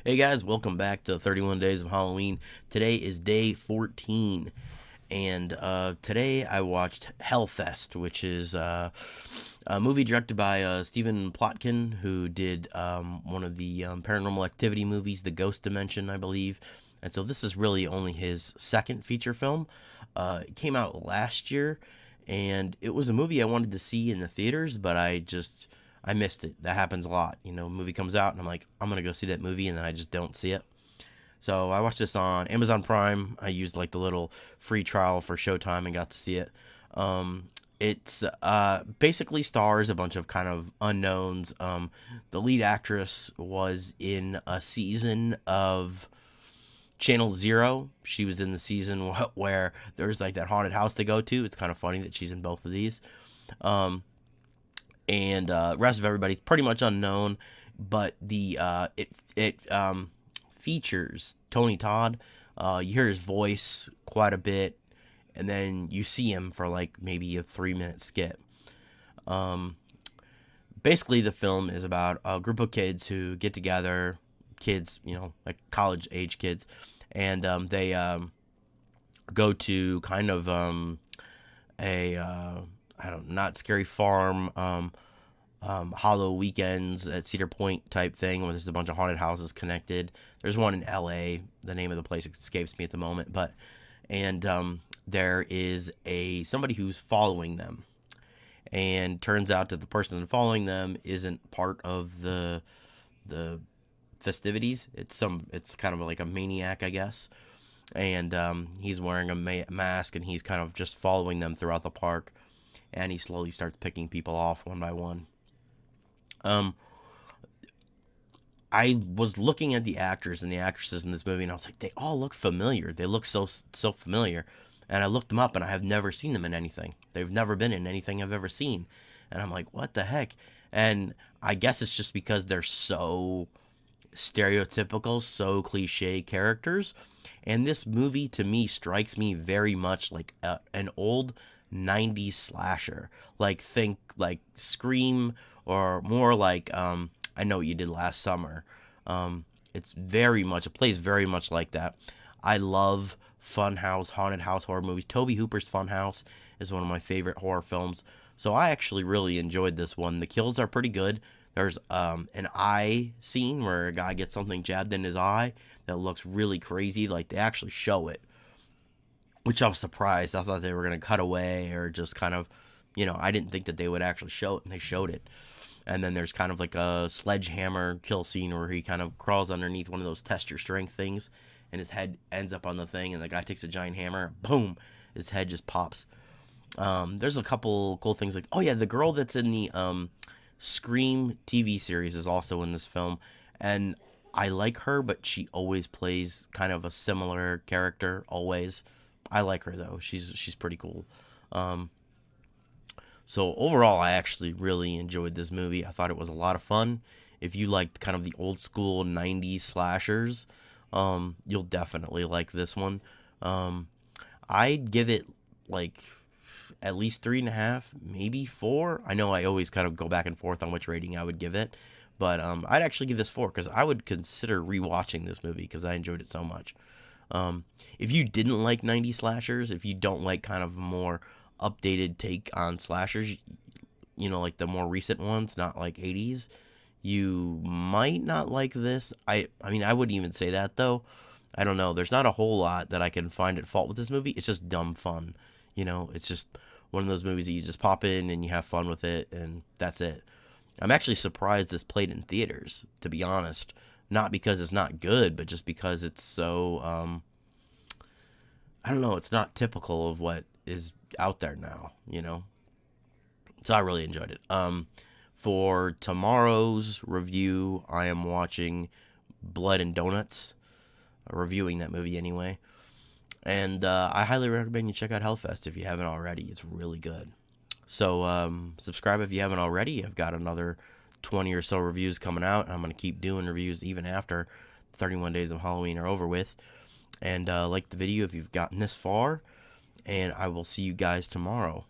Hey guys, welcome back to 31 Days of Halloween. Today is day 14, and today I watched Hellfest, which is a movie directed by Stephen Plotkin, who did one of the Paranormal Activity movies, The Ghost Dimension, I believe. And so this is really only his second feature film. It came out last year, and it was a movie I wanted to see in the theaters, but I missed it. That happens a lot. You know, a movie comes out and I'm like, I'm going to go see that movie, and then I just don't see it. So I watched this on Amazon Prime. I used like the little free trial for Showtime and got to see it. It's basically stars a bunch of kind of unknowns. The lead actress was in a season of Channel Zero. She was in the season where there's like that haunted house to go to. It's kind of funny that she's in both of these. And rest of everybody's pretty much unknown, but the it features Tony Todd. You hear his voice quite a bit, and then you see him for like maybe a 3-minute skit. Basically, the film is about a group of kids who get together, kids, you know, like college age kids, and they go to kind of a I don't not scary farm, hollow weekends at Cedar Point type thing where there's a bunch of haunted houses connected. There's one in LA. The name of the place escapes me at the moment, but there is somebody who's following them, and turns out that the person following them isn't part of the festivities. It's kind of like a maniac, I guess, and he's wearing a mask, and he's kind of just following them throughout the park. And he slowly starts picking people off one by one. I was looking at the actors and the actresses in this movie, and I was like, they all look familiar. They look so familiar. And I looked them up, and I have never seen them in anything. They've never been in anything I've ever seen. And I'm like, what the heck? And I guess it's just because they're so stereotypical, so cliche characters. And this movie, to me, strikes me very much like an old 90s slasher. Like, think like Scream, or more like I Know What You Did Last Summer. It plays very much like that. I love Funhouse, haunted house horror movies. Tobe Hooper's Funhouse is one of my favorite horror films. So I actually really enjoyed this one. The kills are pretty good. There's an eye scene where a guy gets something jabbed in his eye that looks really crazy. Like, they actually show it, which I was surprised. I thought they were going to cut away or just kind of, I didn't think that they would actually show it, and they showed it. And then there's kind of like a sledgehammer kill scene where he kind of crawls underneath one of those test your strength things, and his head ends up on the thing, and the guy takes a giant hammer, boom, his head just pops. There's a couple cool things like, oh yeah, the girl that's in the Scream TV series is also in this film, and I like her, but she always plays kind of a similar character, always. I like her though. She's pretty cool. So overall, I actually really enjoyed this movie. I thought it was a lot of fun. If you liked kind of the old school 90s slashers, you'll definitely like this one. I'd give it like at least 3.5, maybe 4. I know I always kind of go back and forth on which rating I would give it, but I'd actually give this 4 because I would consider rewatching this movie because I enjoyed it so much. If you didn't like 90s slashers, if you don't like kind of more updated take on slashers, like the more recent ones, not like 80s, you might not like this. I mean, I wouldn't even say that though. I don't know. There's not a whole lot that I can find at fault with this movie. It's just dumb fun. It's just one of those movies that you just pop in and you have fun with it, and that's it. I'm actually surprised this played in theaters, to be honest. Not because it's not good, but just because it's so, I don't know, it's not typical of what is out there now, So I really enjoyed it. For tomorrow's review, I am watching Blood and Donuts, reviewing that movie anyway. And I highly recommend you check out Hellfest if you haven't already. It's really good. So subscribe if you haven't already. I've got another 20 or so reviews coming out, and I'm going to keep doing reviews even after 31 Days of Halloween are over with. And like the video if you've gotten this far, and I will see you guys tomorrow.